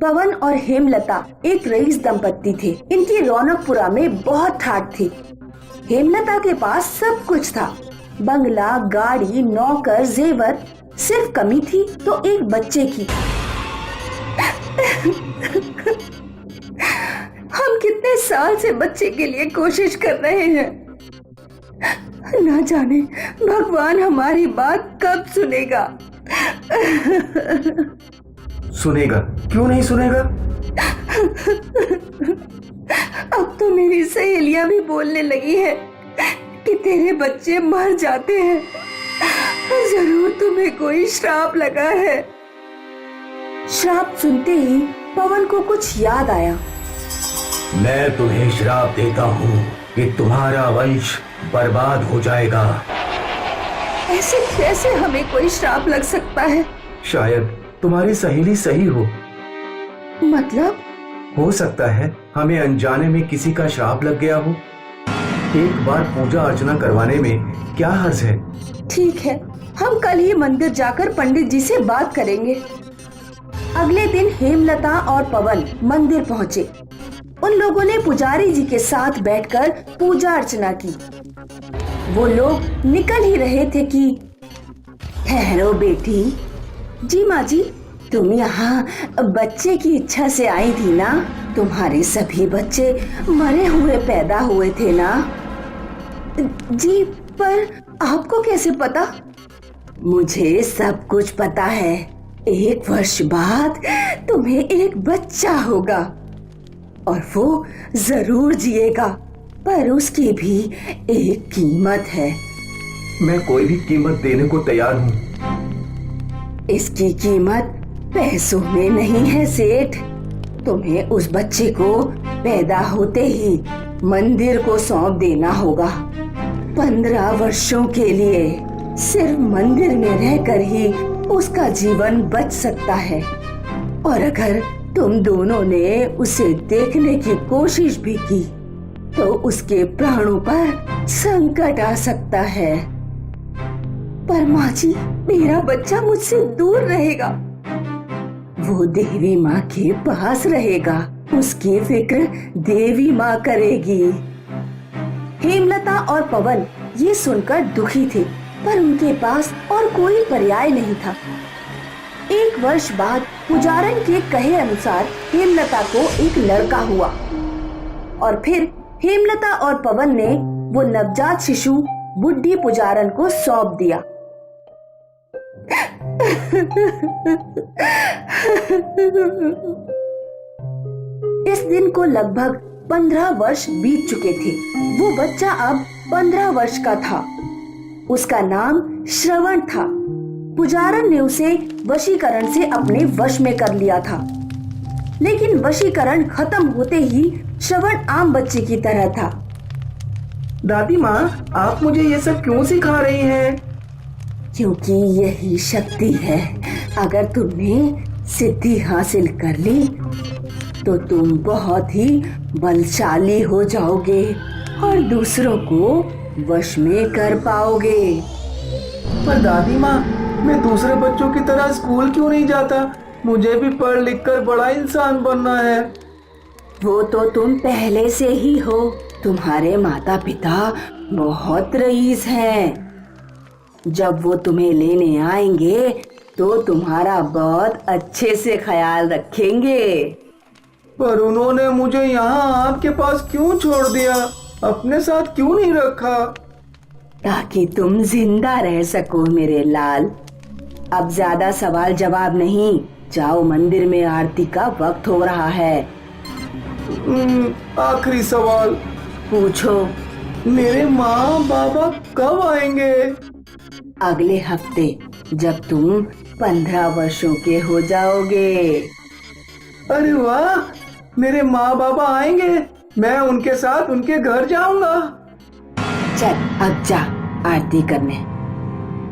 पवन और हेमलता एक रईस दंपत्ति थे। इनकी रौनकपुरा में बहुत ठाठ थी। हेमलता के पास सब कुछ था, बंगला, गाड़ी, नौकर, जेवर। सिर्फ कमी थी तो एक बच्चे की। हम कितने साल से बच्चे के लिए कोशिश कर रहे हैं, ना जाने भगवान हमारी बात कब सुनेगा। सुनेगा, क्यों नहीं सुनेगा? अब तो मेरी सहेलियां भी बोलने लगी है कि तेरे बच्चे मर जाते हैं, जरूर तुम्हें कोई श्राप लगा है। श्राप सुनते ही पवन को कुछ याद आया। मैं तुम्हें श्राप देता हूँ कि तुम्हारा वंश बर्बाद हो जाएगा। ऐसे कैसे हमें कोई श्राप लग सकता है? शायद तुम्हारी सहेली सही हो। मतलब? हो सकता है हमें अनजाने में किसी का श्राप लग गया हो। एक बार पूजा अर्चना करवाने में क्या हर्ज है? ठीक है, हम कल ही मंदिर जाकर पंडित जी से बात करेंगे। अगले दिन हेमलता और पवन मंदिर पहुँचे। उन लोगों ने पुजारी जी के साथ बैठकर पूजा अर्चना की। वो लोग निकल ही रहे थे कि ठहरो बेटी। जी माँ जी, तुम यहाँ बच्चे की इच्छा से आई थी ना? तुम्हारे सभी बच्चे मरे हुए पैदा हुए थे ना? जी, पर आपको कैसे पता? मुझे सब कुछ पता है। 1 वर्ष बाद तुम्हें एक बच्चा होगा और वो जरूर जिएगा, पर उसकी भी एक कीमत है। मैं कोई भी कीमत देने को तैयार हूँ। इसकी कीमत पैसों में नहीं है सेठ। तुम्हें उस बच्चे को पैदा होते ही मंदिर को सौंप देना होगा। 15 वर्षों के लिए सिर्फ मंदिर में रहकर ही उसका जीवन बच सकता है। और अगर तुम दोनों ने उसे देखने की कोशिश भी की तो उसके प्राणों पर संकट आ सकता है। पर माँ जी, मेरा बच्चा मुझसे दूर रहेगा। वो देवी माँ के पास रहेगा। उसकी फिक्र देवी माँ करेगी। हेमलता और पवन ये सुनकर दुखी थे, पर उनके पास और कोई पर्याय नहीं था। 1 वर्ष बाद पुजारन के कहे अनुसार हेमलता को एक लड़का हुआ और फिर हेमलता और पवन ने वो नवजात शिशु बुढ़ी पुजारन को सौंप दिया। इस दिन को लगभग 15 वर्ष बीत चुके थे। वो बच्चा अब 15 वर्ष का था। उसका नाम श्रवण था। पुजारन ने उसे वशीकरण से अपने वश में कर लिया था, लेकिन वशीकरण खत्म होते ही श्रवण आम बच्चे की तरह था। दादी माँ, आप मुझे ये सब क्यों सिखा रही हैं? क्योंकि यही शक्ति है। अगर तुमने सिद्धि हासिल कर ली तो तुम बहुत ही बलशाली हो जाओगे और दूसरों को वश में कर पाओगे। पर दादी माँ, मैं दूसरे बच्चों की तरह स्कूल क्यों नहीं जाता? मुझे भी पढ़ लिख कर बड़ा इंसान बनना है। वो तो तुम पहले से ही हो। तुम्हारे माता पिता बहुत रईस हैं। जब वो तुम्हें लेने आएंगे तो तुम्हारा बहुत अच्छे से ख्याल रखेंगे। पर उन्होंने मुझे यहाँ आपके पास क्यों छोड़ दिया? अपने साथ क्यों नहीं रखा? ताकि तुम जिंदा रह सको मेरे लाल। अब ज्यादा सवाल जवाब नहीं, जाओ मंदिर में आरती का वक्त हो रहा है। आखिरी सवाल पूछो। मेरे माँ बाबा कब आएंगे? अगले हफ्ते, जब तुम 15 वर्षों के हो जाओगे। अरे वाह, मेरे माँ बाबा आएंगे। मैं उनके साथ उनके घर जाऊंगा। चल अब जा आरती करने।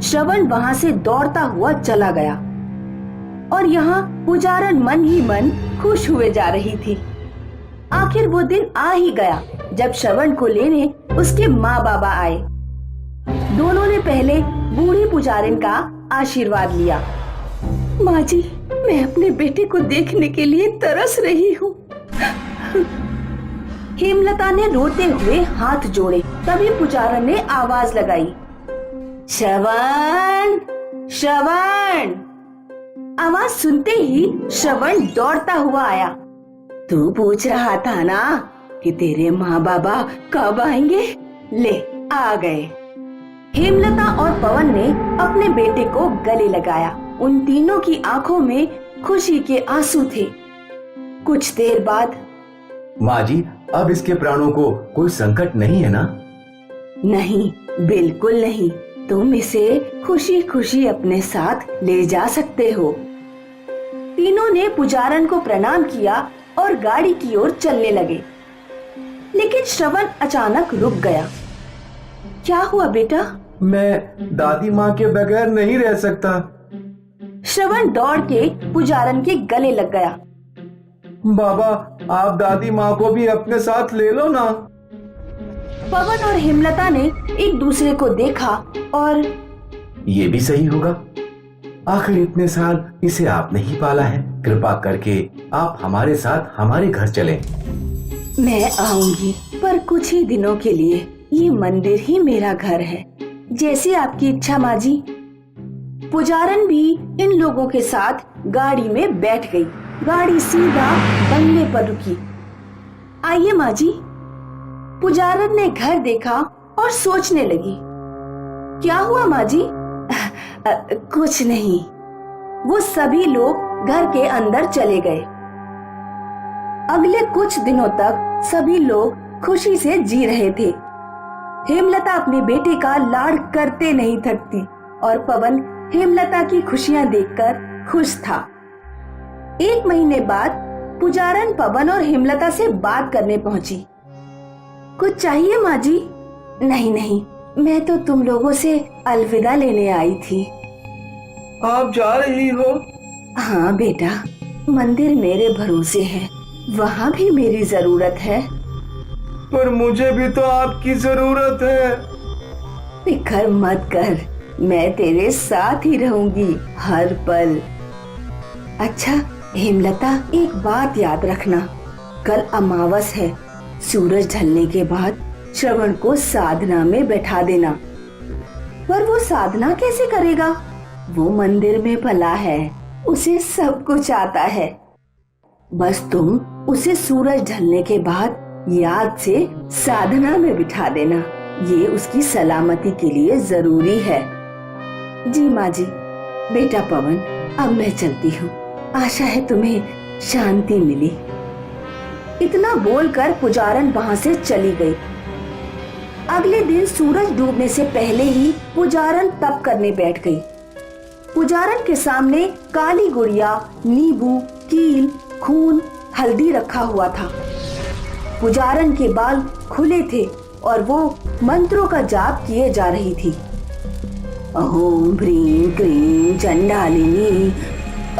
श्रवण वहाँ से दौड़ता हुआ चला गया और यहाँ पुजारन मन ही मन खुश हुए जा रही थी। आखिर वो दिन आ ही गया जब श्रवण को लेने उसके माँ बाबा आए। दोनों ने पहले बूढ़ी पुजारिन का आशीर्वाद लिया। माँ जी, मैं अपने बेटे को देखने के लिए तरस रही हूँ। हेमलता ने रोते हुए हाथ जोड़े। तभी पुजारन ने आवाज लगाई, श्रवण, श्रवण। आवाज सुनते ही श्रवण दौड़ता हुआ आया। तू पूछ रहा था ना कि तेरे माँ बाबा कब आएंगे? ले आ गए। हेमलता और पवन ने अपने बेटे को गले लगाया। उन तीनों की आंखों में खुशी के आंसू थे। कुछ देर बाद, माँ जी, अब इसके प्राणों को कोई संकट नहीं है ना? नहीं, बिल्कुल नहीं। तुम इसे खुशी खुशी अपने साथ ले जा सकते हो। तीनों ने पुजारन को प्रणाम किया और गाड़ी की ओर चलने लगे। लेकिन श्रवण अचानक रुक गया। क्या हुआ बेटा? मैं दादी माँ के बगैर नहीं रह सकता। श्रवण दौड़ के पुजारन के गले लग गया। बाबा, आप दादी माँ को भी अपने साथ ले लो ना। पवन और हेमलता ने एक दूसरे को देखा और ये भी सही होगा। आखिर इतने साल इसे आपने ही पाला है। कृपा करके आप हमारे साथ हमारे घर चलें। मैं आऊंगी, पर कुछ ही दिनों के लिए। ये मंदिर ही मेरा घर है। जैसी आपकी इच्छा माँ जी। पुजारन भी इन लोगों के साथ गाड़ी में बैठ गई। गाड़ी सीधा बंगले पर रुकी। आइए माँ जी। पुजारन ने घर देखा और सोचने लगी। क्या हुआ माँ जी? कुछ नहीं। वो सभी लोग घर के अंदर चले गए। अगले कुछ दिनों तक सभी लोग खुशी से जी रहे थे। हेमलता अपने बेटे का लाड़ करते नहीं थकती और पवन हेमलता की खुशियां देखकर खुश था। 1 महीने बाद पुजारन पवन और हेमलता से बात करने पहुंची। कुछ चाहिए माँ जी? नहीं नहीं, मैं तो तुम लोगों से अलविदा लेने आई थी। आप जा रही हो? हाँ बेटा, मंदिर मेरे भरोसे है। वहाँ भी मेरी जरूरत है। पर मुझे भी तो आपकी जरूरत है। फिक्र मत कर, मैं तेरे साथ ही रहूंगी हर पल। अच्छा हेमलता, एक बात याद रखना, कल अमावस है। सूरज ढलने के बाद श्रवण को साधना में बैठा देना। पर वो साधना कैसे करेगा? वो मंदिर में पला है, उसे सब कुछ आता है। बस तुम उसे सूरज ढलने के बाद याद से साधना में बिठा देना। ये उसकी सलामती के लिए जरूरी है। जी माँ जी। बेटा पवन, अब मैं चलती हूँ। आशा है तुम्हें शांति मिली। इतना बोलकर पुजारन वहाँ से चली गई। अगले दिन सूरज डूबने से पहले ही पुजारन तप करने बैठ गई। पुजारन के सामने काली गुड़िया, नींबू, कील, खून, हल्दी रखा हुआ था। पुजारन के बाल खुले थे और वो मंत्रों का जाप किए जा रही थी। ओम ह्रीं क्लीं चंडालिनी,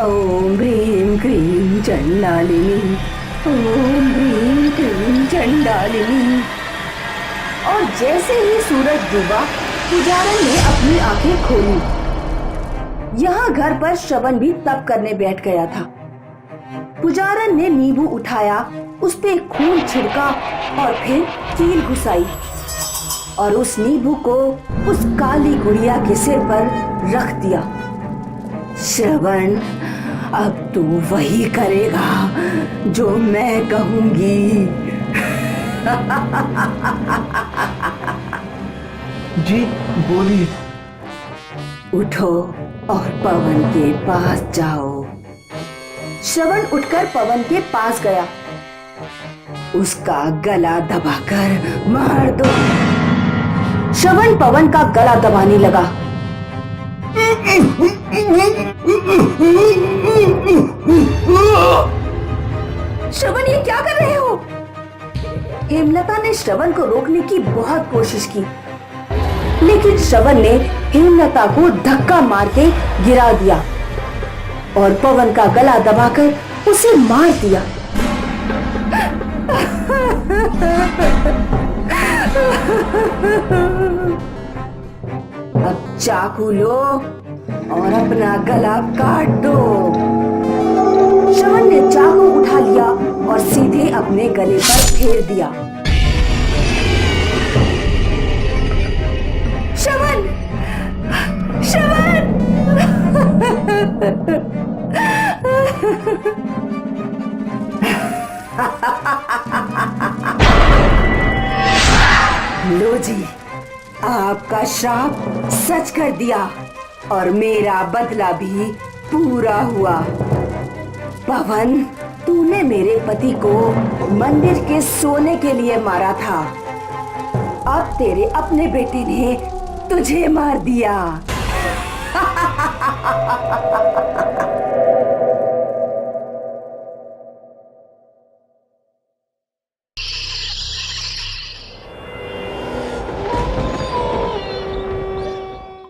ओम ह्रीं क्लीं चंडालिनी, ओम ह्रीं क्लीं चंडालिनी। और जैसे ही सूरज डूबा, पुजारन ने अपनी आंखें खोली। यहाँ घर पर श्रवण भी तप करने बैठ गया था। पुजारन ने नींबू उठाया, उस पे खून छिड़का और फिर कील घुसाई और उस नींबू को उस काली गुड़िया के सिर पर रख दिया। श्रवण, अब तू वही करेगा जो मैं कहूंगी। जी बोलिए। उठो और पवन के पास जाओ। श्रवण उठकर पवन के पास गया। उसका गला दबाकर मार दो। श्रवण पवन का गला दबाने लगा। श्रवण, ये क्या कर रहे हो? हेमलता ने श्रवण को रोकने की बहुत कोशिश की, लेकिन श्रवण ने हेमलता को धक्का मार के गिरा दिया और पवन का गला दबाकर उसे मार दिया। अब चाकू लो और अपना गला काट दो। श्रवण ने चाकू उठा लिया और सीधे अपने गले पर फेर दिया। श्रवण, श्रवण! लो जी, आपका श्राप सच कर दिया और मेरा बदला भी पूरा हुआ। पवन, तूने मेरे पति को मंदिर के सोने के लिए मारा था, अब तेरे अपने बेटे ने तुझे मार दिया।